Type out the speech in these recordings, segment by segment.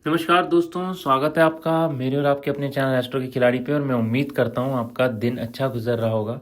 नमस्कार दोस्तों, स्वागत है आपका मेरे और आपके अपने चैनल एस्ट्रो के खिलाड़ी पे। और मैं उम्मीद करता हूँ आपका दिन अच्छा गुजर रहा होगा।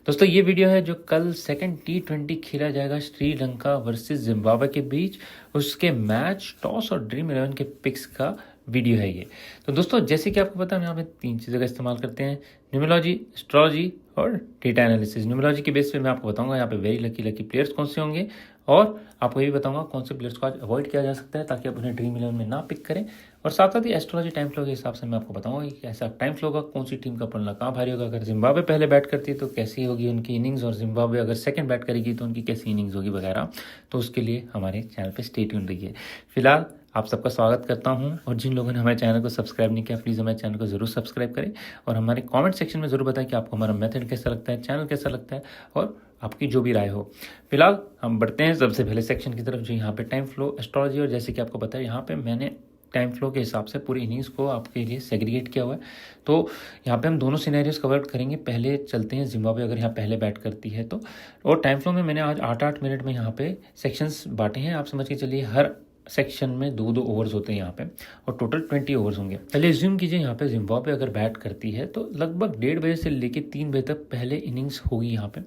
दोस्तों, ये वीडियो है जो कल सेकंड T20 खेला जाएगा श्रीलंका वर्सेस जिम्बाब्वे के बीच, उसके मैच, टॉस और ड्रीम 11 के पिक्स का वीडियो है ये। तो दोस्तों, जैसे कि आपको पता है, हम यहाँ पे 3 चीज़ों का इस्तेमाल करते हैं: न्यूमरोलॉजी, एस्ट्रोलॉजी और डेटा एनालिसिस। न्यूमरोलॉजी के बेस पे मैं आपको बताऊंगा यहाँ पे वेरी लकी प्लेयर्स कौन से होंगे, और आपको ये भी बताऊंगा कौन से प्लेयर्स को आज अवॉइड किया जा सकता है ताकि आप उन्हें ड्रीम 11 में ना पिक करें। और साथ साथ ही एस्ट्रोलॉजी टाइम फ्लो के हिसाब से मैं आपको बताऊंगा कि ऐसा टाइम फ्लो होगा, कौन सी टीम का पलड़ा कहाँ भारी होगा। अगर जिम्बाब्वे पहले बैट करती है तो कैसी होगी उनकी इनिंग्स, और जिम्बाब्वे अगर सेकंड बैट करेगी तो उनकी कैसी इनिंग्स होगी वगैरह। तो उसके लिए हमारे चैनल पे स्टे ट्यून्ड रहिए। फिलहाल आप सबका स्वागत करता हूं, और जिन लोगों ने हमारे चैनल को सब्सक्राइब नहीं किया, प्लीज़ हमारे चैनल को ज़रूर सब्सक्राइब करें और हमारे कमेंट सेक्शन में ज़रूर बताएं कि आपको हमारा मेथड कैसा लगता है, चैनल कैसा लगता है, और आपकी जो भी राय हो। फिलहाल हम बढ़ते हैं सबसे पहले सेक्शन की तरफ, जो यहाँ पे टाइम फ्लो, एस्ट्रोलॉजी। और जैसे कि आपको पता है, यहाँ पे मैंने टाइम फ्लो के हिसाब से पूरी इनिंग्स को आपके लिए सेग्रीगेट किया हुआ है। तो यहाँ पे हम दोनों सिनेरियोस कवर करेंगे। पहले चलते हैं जिम्बाब्वे अगर यहाँ पहले बैट करती है तो। और टाइम फ्लो में मैंने आज 8-8 मिनट में यहाँ पे सेक्शंस बांटे हैं। आप समझ के चलिए हर सेक्शन में 2-2 ओवर्स होते हैं यहाँ पे, और टोटल 20 ओवर्स होंगे। पहले एज्यूम कीजिए यहाँ पे जिम्बाब्वे अगर बैट करती है तो लगभग 1:30 बजे से लेके 3 बजे तक पहले इनिंग्स होगी यहाँ पे।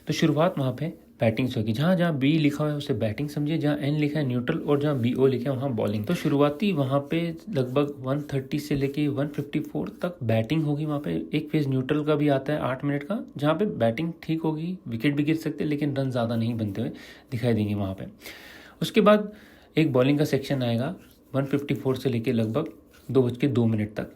तो शुरुआत वहाँ पे बैटिंग से होगी। जहाँ जहाँ बी लिखा हुआ है उसे बैटिंग समझिए, जहाँ एन लिखा है न्यूट्रल, और जहाँ BO लिखा है वहाँ बॉलिंग। तो शुरुआती वहाँ पे लगभग 130 से लेके 154 तक बैटिंग होगी। वहाँ पे एक फेज न्यूट्रल का भी आता है 8 मिनट का, जहाँ पे बैटिंग ठीक होगी, विकेट भी गिर सकते हैं लेकिन रन ज़्यादा नहीं बनते हुए दिखाई देंगे वहाँ पे। उसके बाद एक बॉलिंग का सेक्शन आएगा 154 से लेके लगभग 2:02 तक,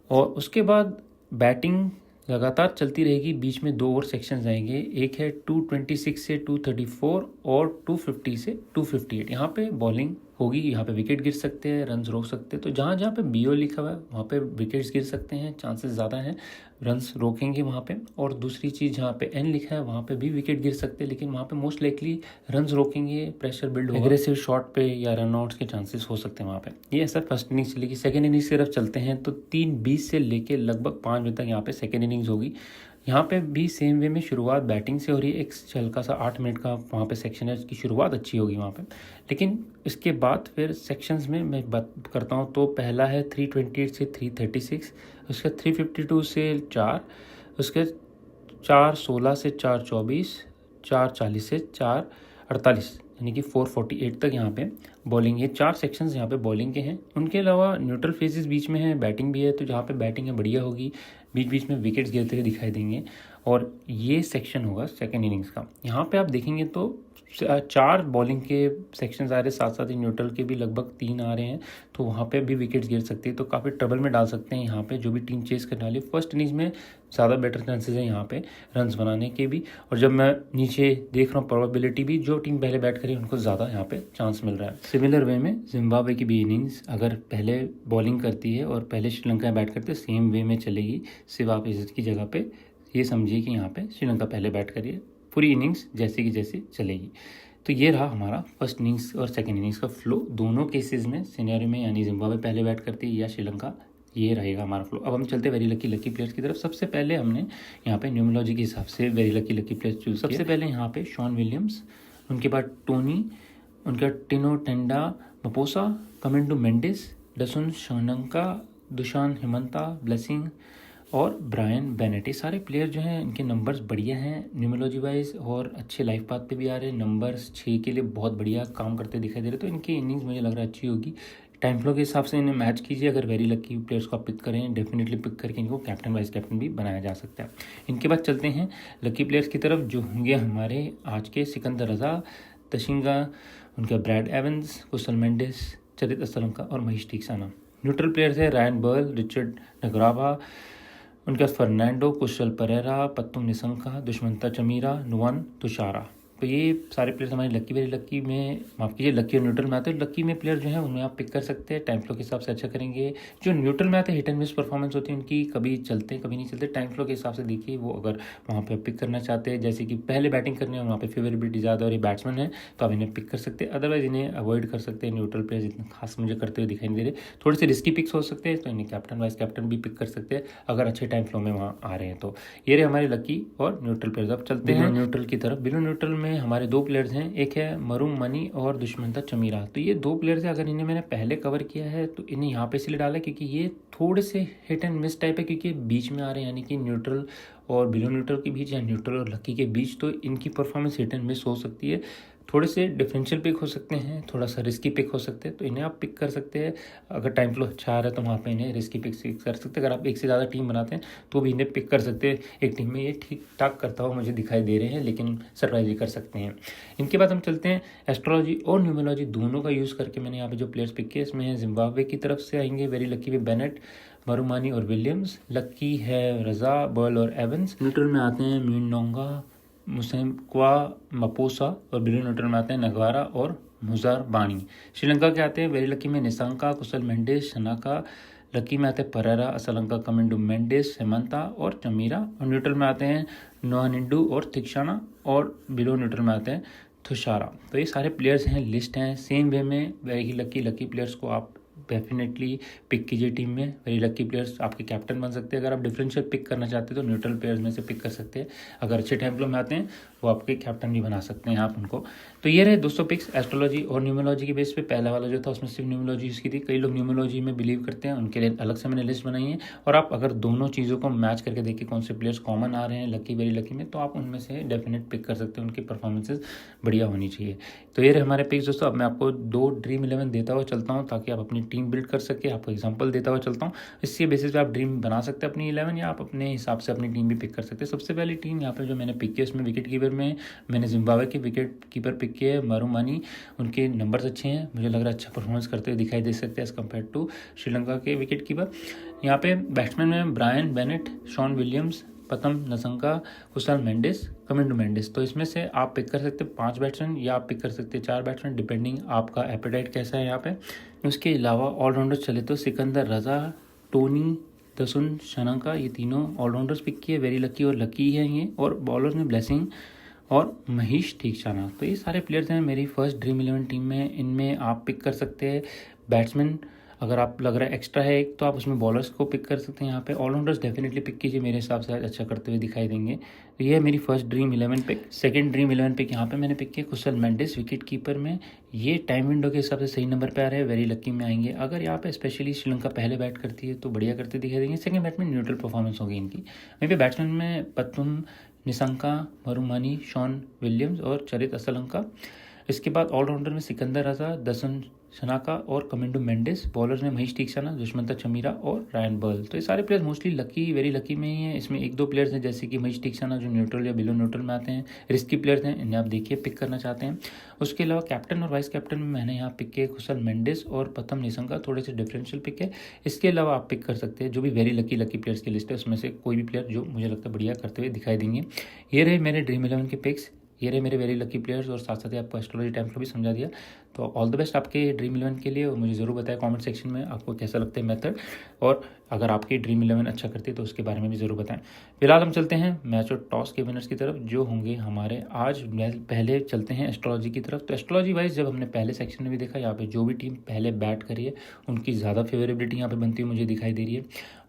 और उसके बाद बैटिंग लगातार चलती रहेगी। बीच में 2 और सेक्शंस आएंगे, एक है 226 से 234 और 250 से 258। यहाँ पे बॉलिंग होगी, यहाँ पे विकेट गिर सकते हैं, रन्स रोक सकते हैं। तो जहाँ जहाँ पे BO लिखा हुआ है वहाँ पे विकेट्स गिर सकते हैं, चांसेस ज़्यादा हैं, रन्स रोकेंगे वहाँ पे। और दूसरी चीज़, जहाँ पे N लिखा है वहाँ पे भी विकेट गिर सकते हैं, लेकिन वहाँ पे मोस्ट लाइकली रन्स रोकेंगे, प्रेशर बिल्ड होगा, एग्रेसिव शॉट पे या रन आउट्स के चांसेस हो सकते हैं वहाँ पे। ये ऐसा फर्स्ट इनिंग्स चलेगी। सेकेंड इनिंग्स की तरफ चलते हैं तो 3:20 से लेके लगभग 5 बजे तक यहाँ पे सेकेंड इनिंग्स होगी। यहाँ पे भी सेम वे में शुरुआत बैटिंग से हो रही है। एक हल्का सा 8 मिनट का वहाँ पे सेक्शन है, इसकी शुरुआत अच्छी होगी वहाँ पे। लेकिन इसके बाद फिर सेक्शंस में मैं बात करता हूँ तो पहला है 328 से 336, उसका 352 से 4, उसके 416 से 424, 440 से 448, यानी कि 448 तक यहाँ पे बॉलिंग। ये 4 सेक्शंस यहाँ पे बॉलिंग के हैं। उनके अलावा न्यूट्रल फेजेस बीच में है, बैटिंग भी है। तो जहाँ पे बैटिंग है बढ़िया होगी, बीच बीच में विकेट्स गिरते हुए दिखाई देंगे। और ये सेक्शन होगा सेकेंड इनिंग्स का। यहाँ पे आप देखेंगे तो 4 बॉलिंग के सेक्शंस आ रहे हैं, साथ साथ ही न्यूट्रल के भी लगभग 3 आ रहे हैं। तो वहाँ पे भी विकेट्स गिर सकती है, तो काफ़ी ट्रबल में डाल सकते हैं यहाँ पे जो भी टीम चेस करने वाली है। फर्स्ट इनिंग्स में ज़्यादा बेटर चांसेस है यहाँ पे रन्स बनाने के भी, और जब मैं नीचे देख रहा हूँ प्रोबेबिलिटी भी, जो टीम पहले बैट करी उनको ज़्यादा यहाँ पे चांस मिल रहा है। सिमिलर वे में जिम्बाब्वे की भी इनिंग्स अगर पहले बॉलिंग करती है और पहले श्रीलंका बैट करते हैं, सेम वे में चलेगी। सिर्फ आप इसकी जगह पे ये समझिए कि यहाँ पे श्रीलंका पहले बैट करिए, पूरी इनिंग्स जैसी की जैसी चलेगी। तो ये रहा हमारा फर्स्ट इनिंग्स और सेकंड इनिंग्स का फ्लो दोनों केसेस में, सिनेरियो में, यानी जिम्बाब्वे पहले बैट करती है या श्रीलंका, ये रहेगा हमारा फ्लो। अब हम चलते हैं वेरी लकी प्लेयर्स की तरफ। सबसे पहले हमने यहाँ पे न्यूमरोलॉजी के हिसाब से वेरी लकी प्लेयर्स चूज। सबसे पहले यहाँ पे शॉन विलियम्स, उनके बाद टोनी, उनका टिनो टेंडा मपोसा, कमेंडो मेंडिस, डसन शोनंका, दुशान हिमंता, ब्लेसिंग और ब्रायन बेनेट। ये सारे प्लेयर जो हैं इनके नंबर्स बढ़िया हैं न्यूमरोलॉजी वाइज, और अच्छे लाइफ पाथ पे भी आ रहे हैं। नंबर्स 6 के लिए बहुत बढ़िया काम करते दिखाई दे रहे, तो इनकी इनिंग्स मुझे लग रहा है अच्छी होगी। टाइम फ्लो के हिसाब से इन्हें मैच कीजिए। अगर वेरी लकी प्लेयर्स को आप पिक करें, डेफिनेटली पिक करके इनको कैप्टन वाइस कैप्टन भी बनाया जा सकता है। इनके बाद चलते हैं लकी प्लेयर्स की तरफ, जो होंगे हमारे आज के सिकंदर रजा, तशिंगा, उनका ब्रैड एवंस, कुशल मेंडिस, चरित असलम और महेश टीक्साना। न्यूट्रल प्लेयर्स है रायन बर्ल, रिचर्ड नगरावा, उनके पास फर्नांडो, कुशल परेरा, पत्तुम निसंका, दुष्मंता चमीरा, नुवन तुषारा। तो ये सारे प्लेयर्स हमारे लकी वेरी लकी में, माफ़ कीजिए, लकी और न्यूट्रल में आते हैं। लकी में प्लेयर जो है उन्हें आप पिक कर सकते हैं, टाइम फ्लो के हिसाब से अच्छा करेंगे। जो न्यूट्रल में आते हैं, हिट एंड मिस परफॉर्मेंस होती है उनकी, कभी चलते हैं कभी नहीं चलते। टाइम फ्लो के हिसाब से देखिए, वो अगर वहाँ पे पिक करना चाहते हैं, जैसे कि पहले बैटिंग करने वहाँ पे फेवरेबिलिटी ज़्यादा और ये बैट्समैन है, तो आप इन्हें पिक कर सकते हैं। अदरवाइज इन्हें अवॉइड कर सकते हैं। न्यूट्रल प्लेयर्स इतना खास मुझे करते हुए दिखाई नहीं दे रहे, थोड़े से रिस्की पिक्स हो सकते हैं, तो इन्हें कैप्टन वाइस कैप्टन भी पिक कर सकते हैं अगर अच्छे टाइम फ्लो में वहाँ आ रहे हैं। तो ये रहे हमारे लकी और न्यूट्रल प्लेयर्स। अब चलते हैं न्यूट्रल की तरफ। बिलो न्यूट्रल में हमारे 2 प्लेयर्स हैं, एक है मरूम मनी और दुष्मंता चमीरा। तो ये 2 प्लेयर्स हैं, अगर इन्हें मैंने पहले कवर किया है तो इन्हें यहाँ पे इसलिए डाला है क्योंकि ये थोड़े से हिट एंड मिस टाइप है, क्योंकि बीच में आ रहे हैं, यानी कि न्यूट्रल और बिलो न्यूट्रल के बीच या न्यूट्रल और लकी के बीच, तो इनकी परफॉर्मेंस हिट एंड मिस हो सकती है। थोड़े से डिफरेंशियल पिक हो सकते हैं, थोड़ा सा रिस्की पिक हो सकते हैं, तो इन्हें आप पिक कर सकते हैं। अगर टाइम फ्लो अच्छा आ रहा है तो वहाँ पे इन्हें रिस्की पिक कर सकते हैं। अगर आप एक से ज़्यादा टीम बनाते हैं तो भी इन्हें पिक कर सकते हैं। एक टीम में ये ठीक ठाक करता हुआ मुझे दिखाई दे रहे हैं, लेकिन सरप्राइज भी कर सकते हैं। इनके बाद हम चलते हैं एस्ट्रोलॉजी और न्यूमरोलॉजी दोनों का यूज़ करके मैंने यहाँ पे जो प्लेयर्स पिक किए इसमें जिम्बाब्वे की तरफ से आएंगे वेरी लकी भी बेनेट, मरुमानी और विलियम्स। लकी है रजा, बर्ल और एवंस। न्यूट्रल में आते हैं मीनडोंगा, मुसेमक्वा, मपोसा और बिलो न्यूट्रल में आते हैं नगवारा और मुजार बानी। श्रीलंका के आते हैं वेरी लकी में निशंका, कुशल मेंडिस, शनाका। लकी में आते हैं परेरा, असलंका, कमिंडू मेंडिस, हेमंता और चमीरा। और न्यूट्रल में आते हैं नोहानिंडू और थिक्शाना और बिलो न्यूट्रल में आते हैं थुशारा। तो ये सारे प्लेयर्स हैं, लिस्ट हैं। सेम वे में वेरी लकी प्लेयर्स को आप डेफिनेटली पिक कीजिए टीम में। वेरी लकी प्लेयर्स आपके कैप्टन बन सकते हैं। अगर आप डिफरेंशियल पिक करना चाहते हैं तो न्यूट्रल प्लेयर्स में से पिक कर सकते हैं। अगर अच्छे टेम्पलो में आते हैं वो आपके कैप्टन भी बना सकते हैं आप उनको। तो ये रहे दोस्तों पिक्स एस्ट्रोलॉजी और न्यूमरोलॉजी के बेस पे। पहला वाला जो था उसमें सिर्फ न्यूमरोलॉजी यूज़ की थी। कई लोग न्यूमरोलॉजी में बिलीव करते हैं, उनके लिए अलग से मैंने लिस्ट बनाई है। और आप अगर दोनों चीज़ों को मैच करके देखिए कौन से प्लेयर्स कॉमन आ रहे हैं लकी वेरी लकी में, तो आप उनमें से डेफिनेट पिक कर सकते हैं। उनकी परफॉर्मेंसेज बढ़िया होनी चाहिए। तो ये रहे हमारे पिक्स दोस्तों। अब मैं आपको 2 ड्रीम 11 देता हुआ चलता हूँ ताकि आप अपनी टीम बिल्ड कर सके। आपको एग्जांपल देता हुआ चलता हूँ, इसके बेसिस पे आप ड्रीम बना सकते हैं अपनी 11, या आप अपने हिसाब से अपनी टीम भी पिक कर सकते हैं। सबसे पहली टीम यहाँ पे जो मैंने पिक किया उसमें विकेट कीपर में मैंने जिम्बाब्वे के विकेट कीपर पिक किए है मरुमानी। उनके नंबर्स अच्छे हैं, मुझे लग रहा है अच्छा परफॉर्मेंस करते हुए दिखाई दे सकते हैं एज कम्पेयर टू श्रीलंका के विकेट कीपर। यहाँ पे बैट्समैन में ब्रायन बेनेट, शॉन विलियम्स, पतम नसंका, कुशल मेंडिस, कमिंडू मेंडिस। तो इसमें से आप पिक कर सकते हैं 5 बैट्समैन या आप पिक कर सकते हैं 4 बैट्समैन, डिपेंडिंग आपका एपेटाइट कैसा है यहाँ पे। उसके अलावा ऑलराउंडर चले तो सिकंदर रजा, टोनी, दसुन, शनाका, ये तीनों ऑलराउंडर्स पिक किए। वेरी लकी और लकी है ये। और बॉलर्स में ब्लेसिंग और महेश ठीकशाना। तो ये सारे प्लेयर्स हैं मेरी फर्स्ट ड्रीम 11 टीम में। इनमें आप पिक कर सकते हैं बैट्समैन, अगर आप लग रहा है एक्स्ट्रा है एक तो आप उसमें बॉलर्स को पिक कर सकते हैं। यहाँ पे ऑलराउंडर्स डेफिनेटली पिक कीजिए, मेरे हिसाब से आज अच्छा करते हुए दिखाई देंगे। तो ये है मेरी first dream 11 pick. Second dream 11 pick यहाँ पे मैंने पिक किया कुशल मेंडिस विकेट कीपर में। ये टाइम विंडो के हिसाब से सही नंबर पे आ रहे हैं, वेरी लकी में आएंगे। अगर यहाँ पे स्पेशली श्रीलंका पहले बैट करती है तो बढ़िया करते दिखाई देंगे। सेकंड बैट में न्यूट्रल परफॉर्मेंस होगी इनकी। वहीं पे बैट्समैन में पतुम निशंका, मरुमानी, शॉन विलियम्स और चरित असलंका। इसके बाद ऑलराउंडर में सिकंदर रजा, दसन शनाका और कमिंडू मेंडिस। बॉलर्स में महेश ठीकशाना, दुष्मंता चमीरा और रायन बर्ल। तो ये सारे players mostly lucky very lucky में ही हैं। इसमें 1-2 प्लेयर्स हैं जैसे कि महेश ठीकशाना जो न्यूट्रल या बिलो न्यूट्रल में आते हैं, रिस्की प्लेयर्स हैं, इन्हें आप देखिए पिक करना चाहते हैं। उसके अलावा कैप्टन और वाइस कैप्टन में मैंने यहाँ पिक किए कुशल मेंडिस और पतम निशंका, थोड़े से डिफरेंशियल पिक है। इसके अलावा आप पिक कर सकते हैं जो भी वेरी लकी प्लेयर्स की लिस्ट है उसमें से कोई भी प्लेयर जो मुझे लगता है बढ़िया करते हुए दिखाई देंगे। ये रहे मेरे ड्रीम 11 के पिक्स, ये रहे मेरे वेरी लकी प्लेयर्स और साथ साथ ही आपको एस्ट्रोलॉजी टाइम को भी समझा दिया। तो ऑल द बेस्ट आपके ड्रीम 11 के लिए। और मुझे ज़रूर बताएं कमेंट सेक्शन में आपको कैसा लगता है मेथड, और अगर आपकी ड्रीम 11 अच्छा करती है तो उसके बारे में भी ज़रूर बताएं। फिलहाल हम चलते हैं मैच और टॉस के विनर्स की तरफ जो होंगे हमारे आज। पहले चलते हैं एस्ट्रोलॉजी की तरफ। तो एस्ट्रोलॉजी वाइज जब हमने पहले सेक्शन में भी देखा, यहाँ पे जो भी टीम पहले बैट करी है उनकी ज़्यादा फेवरेबिलिटी यहाँ पर बनती हुई मुझे दिखाई दे रही है।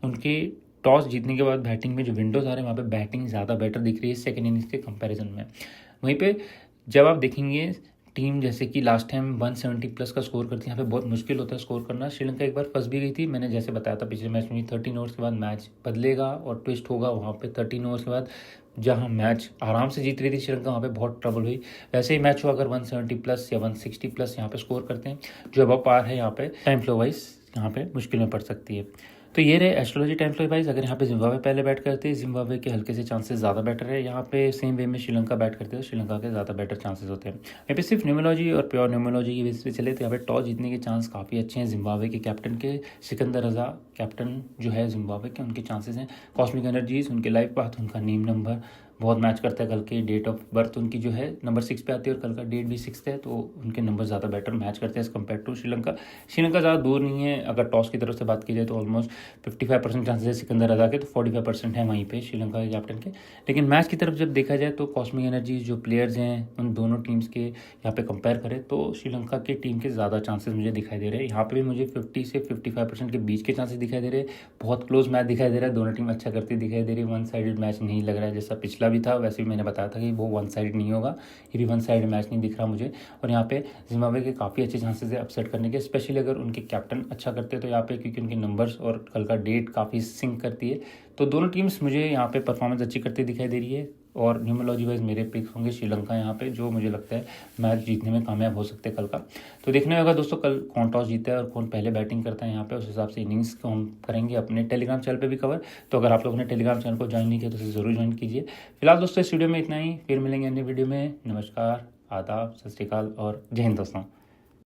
उनके टॉस जीतने के बाद बैटिंग में जो विंडोज आ रहे हैं वहाँ पे बैटिंग ज़्यादा बेटर दिख रही है सेकंड इनिंग्स के कंपैरिजन में। वहीं पे जब आप देखेंगे टीम जैसे कि लास्ट टाइम 170 प्लस का स्कोर करती है, यहाँ पे बहुत मुश्किल होता है स्कोर करना। श्रीलंका एक बार फंस भी गई थी, मैंने जैसे बताया था पिछले मैच में 13 ओवर्स के बाद मैच बदलेगा और ट्विस्ट होगा। वहाँ पे 13 ओवर्स के बाद जहाँ मैच आराम से जीत रही थी श्रीलंका, वहाँ पे बहुत ट्रबल हुई। वैसे ही मैच हो अगर 170 प्लस या 160 प्लस यहाँ पे स्कोर करते हैं, जो अब पार है यहाँ पे टाइम फ्लो वाइज यहाँ पे मुश्किल में पड़ सकती है। तो ये रहे एस्ट्रोलॉजी टाइम फ्लो वाइज। अगर यहाँ पे जिम्बाब्वे पहले बैट करते हैं, जिम्बाब्वे के हल्के से चांसेस ज़्यादा बेटर है। यहाँ पे सेम वे में श्रीलंका बैट करते हैं, श्रीलंका के ज़्यादा बेटर चांसेस होते हैं। यहाँ पे सिर्फ न्यूमरोलॉजी और प्योर न्यूमरोलॉजी की बेस पे चले तो यहाँ पे टॉस जीतने के चांस काफ़ी अच्छे हैं जिम्बाब्वे के कैप्टन के। सिकंदर रजा कैप्टन जो है जिम्बाब्वे के, उनके चांसेस हैं। कॉस्मिक एनर्जीज, उनके लाइफ पाथ, उनका नेम नंबर बहुत मैच करता है। कल के डेट ऑफ बर्थ उनकी जो है नंबर 6 पे आती है और कल का डेट भी 6 है, तो उनके नंबर ज़्यादा बेटर मैच करते हैं as compare to Sri Lanka. Sri Lanka ज़्यादा दूर नहीं है, अगर टॉस की तरफ से बात की जाए तो ऑलमोस्ट 55% चांसेस है सिकंदर रजा के, तो 45% है वहीं पे श्रीलंका के कैप्टन के। लेकिन मैच की तरफ जब देखा जाए तो कॉस्मिक एनर्जीज जो प्लेयर्स हैं उन दोनों टीम्स के यहाँ पे कंपेयर करें तो श्रीलंका की टीम के ज़्यादा चांसेस मुझे दिखाई दे रहे हैं। यहाँ पे भी मुझे 50 से 55% के बीच के चांसेस दिखाई दे रहे हैं। बहुत क्लोज मैच दिखाई दे रहा है, दोनों टीम अच्छा करती दिखाई दे रही है। वन साइडेड मैच नहीं लग रहा है जैसा पिछला जीता भी था, वैसे भी मैंने बताया था कि वो वन साइड नहीं होगा, ये भी वन साइड मैच नहीं दिख रहा मुझे। और यहाँ पे जिम्बाब्वे के काफ़ी अच्छे चांसेस है अपसेट करने के, स्पेशली अगर उनके कैप्टन अच्छा करते हैं तो यहाँ पे, क्योंकि उनके नंबर्स और कल का डेट काफ़ी सिंक करती है। तो दोनों टीम्स मुझे यहाँ पे परफॉर्मेंस अच्छी करती दिखाई दे रही है, और न्यूमरोलॉजी वाइज मेरे पिक्स होंगे श्रीलंका यहाँ पे, जो मुझे लगता है मैच जीतने में कामयाब हो सकते हैं कल का। तो देखने होगा दोस्तों कल कौन टॉस जीता है और कौन पहले बैटिंग करता है यहाँ पे, उस हिसाब से इनिंग्स को हम करेंगे अपने टेलीग्राम चैनल पे भी कवर। तो अगर आप लोगों ने टेलीग्राम चैनल को ज्वाइन नहीं किया तो उसे ज़रूर ज्वाइन कीजिए। फिलहाल दोस्तों इस वीडियो में इतना ही, फिर मिलेंगे अन्य वीडियो में। नमस्कार, आदाब, सत श्री अकाल और जय हिंद दोस्तों।